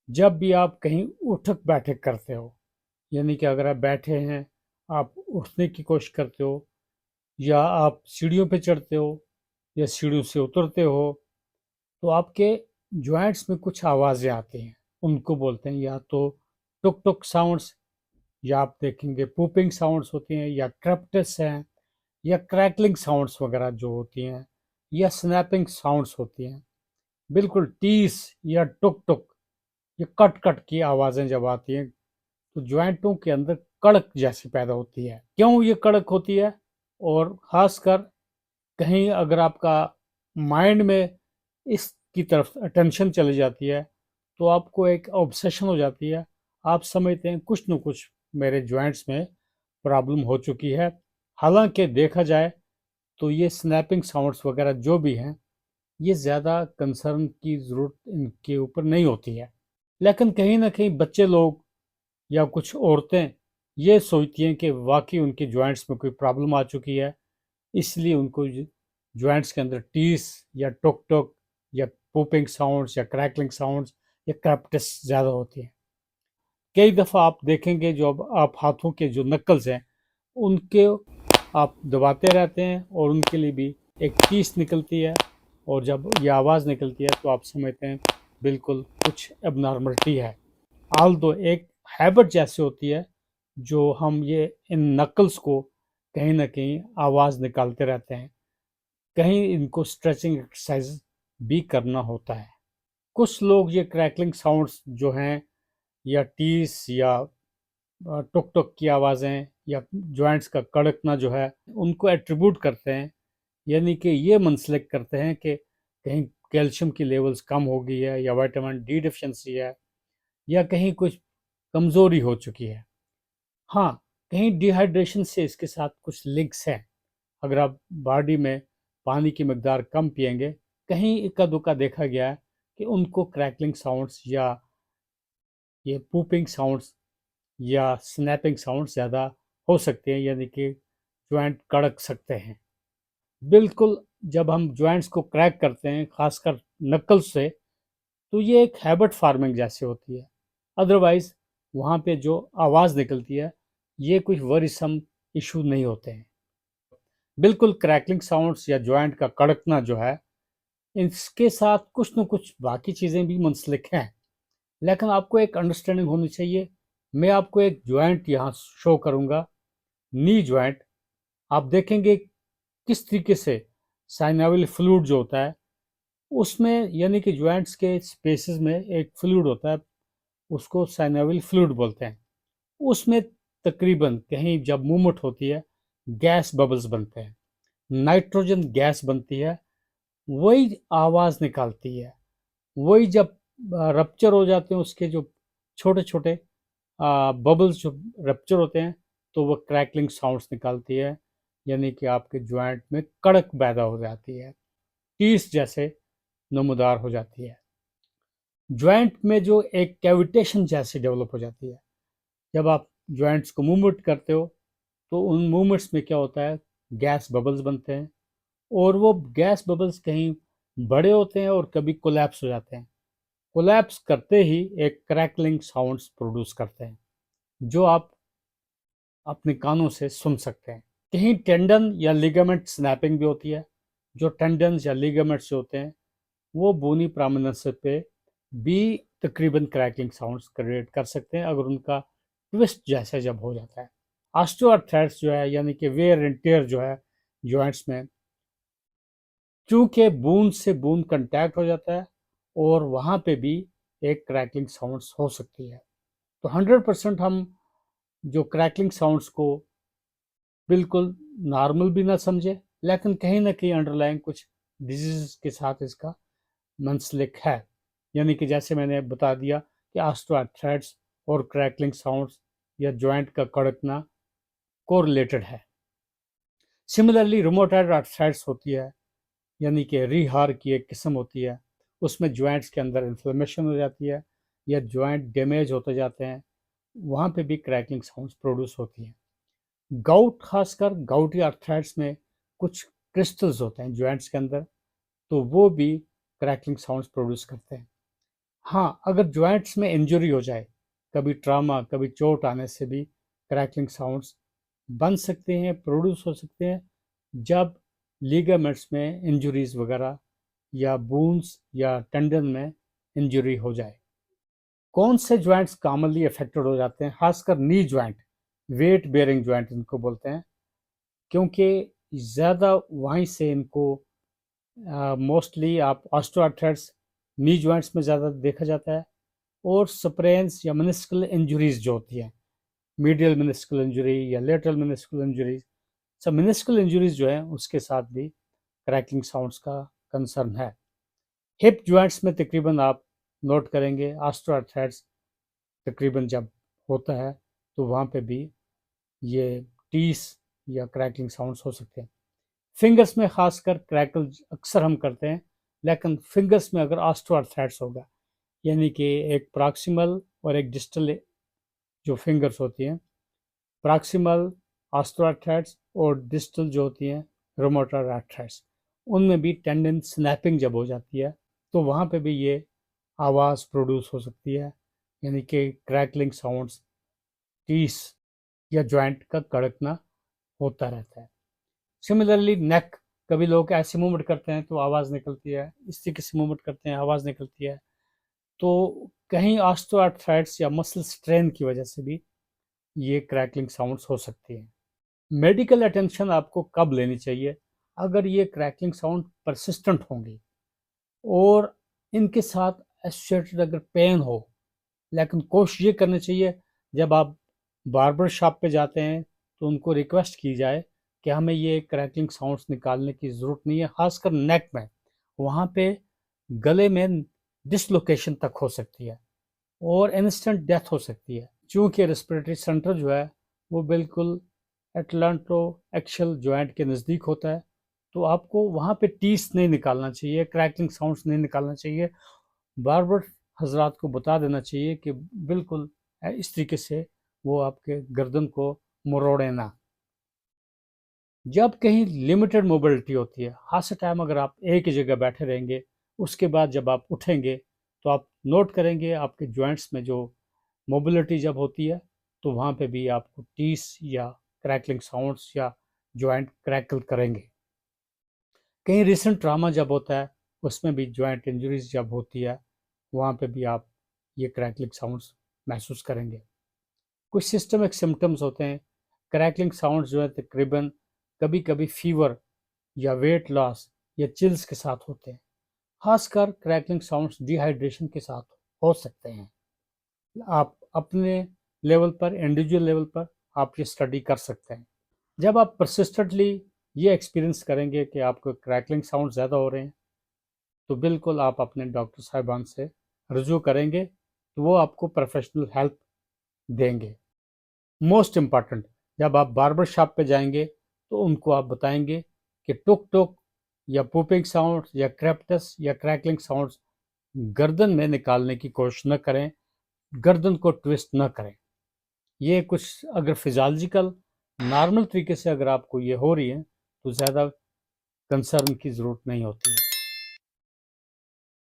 जब भी आप कहीं उठक बैठक करते हो, यानी कि अगर आप बैठे हैं, आप उठने की कोशिश करते हो, या आप सीढ़ियों पे चढ़ते हो या सीढ़ियों से उतरते हो, तो आपके जॉइंट्स में कुछ आवाज़ें आती हैं। उनको बोलते हैं या तो टुक टुक साउंड्स, या आप देखेंगे पूपिंग साउंड्स होती हैं, या क्रैप्टस हैं, या क्रैकलिंग साउंड्स वगैरह जो होती हैं, या स्नैपिंग साउंड्स होती हैं। बिल्कुल टीस या टुक टुक, ये कट कट की आवाज़ें जब आती हैं, तो जॉइंटों के अंदर कड़क जैसी पैदा होती है। क्यों ये कड़क होती है? और खासकर कहीं अगर आपका माइंड में इसकी तरफ अटेंशन चली जाती है, तो आपको एक ऑब्सेशन हो जाती है। आप समझते हैं कुछ न कुछ मेरे जॉइंट्स में प्रॉब्लम हो चुकी है। हालांकि देखा जाए तो ये स्नैपिंग साउंड्स वगैरह जो भी हैं, ये ज़्यादा कंसर्न की ज़रूरत इनके ऊपर नहीं होती है। लेकिन कहीं ना कहीं बच्चे लोग या कुछ औरतें ये सोचती हैं कि वाकई उनके जॉइंट्स में कोई प्रॉब्लम आ चुकी है, इसलिए उनको जॉइंट्स के अंदर टीस या टोक टोक या पोपिंग साउंड्स या क्रैकलिंग साउंड्स या क्रैप्टस ज़्यादा होती हैं। कई दफ़ा आप देखेंगे जो अब आप हाथों के जो नक्कल्स हैं, उनके आप दबाते रहते हैं और उनके लिए भी एक टीस निकलती है, और जब ये आवाज़ निकलती है तो आप समझते हैं बिल्कुल कुछ एबनॉर्मलिटी है। आल दो एक हैबिट जैसी होती है, जो हम ये इन नकल्स को कहीं ना कहीं आवाज़ निकालते रहते हैं। कहीं इनको स्ट्रेचिंग एक्सरसाइज भी करना होता है। कुछ लोग ये क्रैकलिंग साउंड्स जो हैं, या टीस या टुक टुक की आवाज़ें या जॉइंट्स का कड़कना जो है, उनको एट्रीब्यूट करते हैं, यानी कि ये मंसलिक करते हैं कि कहीं कैल्शियम की लेवल्स कम हो गई है, या विटामिन डी डिफिशिएंसी है, या कहीं कुछ कमज़ोरी हो चुकी है। हाँ, कहीं डिहाइड्रेशन से इसके साथ कुछ लिंक्स हैं। अगर आप बॉडी में पानी की मकदार कम पिएंगे, कहीं इक्का दुक्का देखा गया है कि उनको क्रैकलिंग साउंड्स या ये पूपिंग साउंड्स या स्नैपिंग साउंड ज़्यादा हो सकते हैं, यानी कि जॉइंट कड़क सकते हैं। बिल्कुल, जब हम जॉइंट्स को क्रैक करते हैं, खासकर नक्कल्स से, तो ये एक हैबिट फार्मिंग जैसी होती है। अदरवाइज़ वहाँ पे जो आवाज़ निकलती है, ये कुछ वरीसम इशू नहीं होते हैं। बिल्कुल क्रैकलिंग साउंड्स या जॉइंट का कड़कना जो है, इसके साथ कुछ न कुछ बाकी चीज़ें भी मुंसलिक हैं। लेकिन आपको एक अंडरस्टैंडिंग होनी चाहिए। मैं आपको एक जॉइंट यहाँ शो करूँगा, नी जॉइंट। आप देखेंगे किस तरीके से साइनोवियल फ्लूइड जो होता है, उसमें यानी कि जॉइंट्स के स्पेसेस में एक फ्लूइड होता है, उसको साइनोवियल फ्लूइड बोलते हैं। उसमें तकरीबन कहीं जब मूवमेंट होती है, गैस बबल्स बनते हैं, नाइट्रोजन गैस बनती है, वही आवाज़ निकालती है। वही जब रप्चर हो जाते हैं, उसके जो छोटे छोटे बबल्स जो रप्चर होते हैं, तो वो क्रैकलिंग साउंड्स निकालती है, यानी कि आपके जॉइंट में कड़क पैदा हो जाती है, टीस जैसे नमूदार हो जाती है। जॉइंट में जो एक कैविटेशन जैसी डेवलप हो जाती है, जब आप जॉइंट्स को मूवमेंट करते हो, तो उन मूवमेंट्स में क्या होता है, गैस बबल्स बनते हैं, और वो गैस बबल्स कहीं बड़े होते हैं और कभी कोलैप्स हो जाते हैं। कोलैप्स करते ही एक क्रैकलिंग साउंड्स प्रोड्यूस करते हैं, जो आप अपने कानों से सुन सकते हैं। कहीं टेंडन या लिगामेंट स्नैपिंग भी होती है। जो टेंडन्स या लिगामेंट्स होते हैं, वो बोनी प्रोमिनेंस पे भी तकरीबन क्रैकलिंग साउंड्स क्रिएट कर सकते हैं, अगर उनका ट्विस्ट जैसा जब हो जाता है। ऑस्टियोआर्थराइटिस जो है, यानी कि वेयर एंड टेयर जो है जॉइंट्स में, चूंकि बूंद से बूंद कंटैक्ट हो जाता है, और वहाँ पे भी एक क्रैकलिंग साउंड्स हो सकती है। तो 100% हम जो क्रैकलिंग साउंड्स को बिल्कुल नॉर्मल भी ना समझे, लेकिन कहीं ना कहीं अंडरलाइन कुछ डिजीज के साथ इसका मंसलिक है। यानी कि जैसे मैंने बता दिया कि ऑस्टियोआर्थराइटिस और क्रैकलिंग साउंड्स या जॉइंट का कड़कना कोरिलेटेड है। सिमिलरली रोमेटॉइड आर्थराइटिस होती है, यानी कि रीहार की एक किस्म होती है। उसमें जॉइंट्स के अंदर इन्फ्लेमेशन हो जाती है, या जॉइंट डैमेज होते जाते हैं, वहाँ पे भी क्रैकलिंग साउंड्स प्रोड्यूस होती हैं। गाउट, खासकर गाउटी आर्थराइटिस में कुछ क्रिस्टल्स होते हैं जॉइंट्स के अंदर, तो वो भी क्रैकलिंग साउंड्स प्रोड्यूस करते हैं। हाँ, अगर जॉइंट्स में इंजरी हो जाए, कभी ट्रॉमा, कभी चोट आने से भी क्रैकलिंग साउंड्स बन सकते हैं, प्रोड्यूस हो सकते हैं, जब लिगामेंट्स में इंजरीज वगैरह या बोन्स या टेंडन में इंजरी हो जाए। कौन से जॉइंट्स कॉमनली अफेक्टेड हो जाते हैं? खासकर knee joint, weight bearing joint इनको बोलते हैं, क्योंकि ज़्यादा वहीं से इनको मोस्टली आप ऑस्टियोआर्थराइटिस नी जॉइंट्स में ज़्यादा देखा जाता है, और स्प्रेन्स या मेनिस्कल इंजरीज जो होती हैं, मीडियल मेनिस्कल इंजरी या लेटरल मेनिस्कल इंजरीज, सब मेनिस्कल इंजरीज जो है उसके साथ भी क्रैकिंग साउंड्स का कंसर्न है। हिप जॉइंट्स में तकरीबन आप नोट करेंगे ऑस्टियोआर्थराइटिस तकरीबन जब होता है तो वहाँ पे भी ये टीस या क्रैकलिंग साउंड्स हो सकते हैं। फिंगर्स में खासकर क्रैकल अक्सर हम करते हैं, लेकिन फिंगर्स में अगर ऑस्टियोआर्थराइटिस होगा, यानी कि एक प्रॉक्सिमल और एक डिस्टल जो फिंगर्स होती हैं, प्रॉक्सिमल ऑस्टियोआर्थराइटिस और डिस्टल जो होती हैं रूमेटॉइड आर्थराइटिस, उनमें भी टेंडन स्नैपिंग जब हो जाती है तो वहाँ पे भी ये आवाज़ प्रोड्यूस हो सकती है, यानी कि क्रैकलिंग साउंड्स, टीस या जॉइंट का कड़कना होता रहता है। सिमिलरली नेक, कभी लोग ऐसे मूवमेंट करते हैं तो आवाज़ निकलती है, इस तरीके से मूवमेंट करते हैं आवाज़ निकलती है, तो कहीं ऑस्टियोआर्थराइटिस या मसल स्ट्रेन की वजह से भी ये क्रैकलिंग साउंड्स हो सकती हैं। मेडिकल अटेंशन आपको कब लेनी चाहिए? अगर ये क्रैकलिंग साउंड परसिस्टेंट होंगी और इनके साथ एसोसिएटेड अगर पेन हो, लेकिन कोशिश ये करनी चाहिए जब आप बार्बर शॉप पे जाते हैं तो उनको रिक्वेस्ट की जाए कि हमें ये क्रैकलिंग साउंड्स निकालने की ज़रूरत नहीं है, खासकर नेक में, वहाँ पे गले में डिसलोकेशन तक हो सकती है और इंस्टेंट डेथ हो सकती है, क्योंकि रेस्पिरेटरी सेंटर जो है वो बिल्कुल एटलांटो एक्शियल जॉइंट के नज़दीक होता है, तो आपको वहाँ पे टीस नहीं निकालना चाहिए, क्रैकलिंग साउंड्स नहीं निकालना चाहिए। बार-बार हज़रात को बता देना चाहिए कि बिल्कुल इस तरीके से वो आपके गर्दन को मरोड़े ना। जब कहीं लिमिटेड मोबिलिटी होती है, खास टाइम अगर आप एक ही जगह बैठे रहेंगे, उसके बाद जब आप उठेंगे तो आप नोट करेंगे आपके जॉइंट्स में जो मोबिलिटी जब होती है तो वहाँ पे भी आपको टीस या क्रैकलिंग साउंड्स या जॉइंट क्रैकल करेंगे। कहीं रिसेंट ट्रामा जब होता है उसमें भी जॉइंट इंजरीज जब होती है, वहाँ पे भी आप ये क्रैकलिंग साउंड्स महसूस करेंगे। कुछ सिस्टमिक सिम्टम्स होते हैं। क्रैकलिंग साउंड्स जो है तकरीबन कभी कभी फीवर या वेट लॉस या चिल्स के साथ होते हैं। खासकर क्रैकलिंग साउंड्स डिहाइड्रेशन के साथ हो सकते हैं। आप अपने लेवल पर, इंडिविजुअल लेवल पर आप ये स्टडी कर सकते हैं। जब आप परसिस्टेंटली ये एक्सपीरियंस करेंगे कि आपको क्रैकलिंग साउंड ज़्यादा हो रहे हैं, तो बिल्कुल आप अपने डॉक्टर साहिबान से रुजू करेंगे, तो वो आपको प्रोफेशनल हेल्प देंगे। मोस्ट इम्पॉर्टेंट, जब आप बार्बर शॉप पे जाएंगे तो उनको आप बताएंगे कि टुक टुक या पुपिंग साउंड या क्रैप्टस या क्रैकलिंग साउंड्स गर्दन में निकालने की कोशिश न करें, गर्दन को ट्विस्ट न करें। ये कुछ अगर फिजियोलॉजिकल नॉर्मल तरीके से अगर आपको ये हो रही है तो ज़्यादा कंसर्न की ज़रूरत नहीं होती है।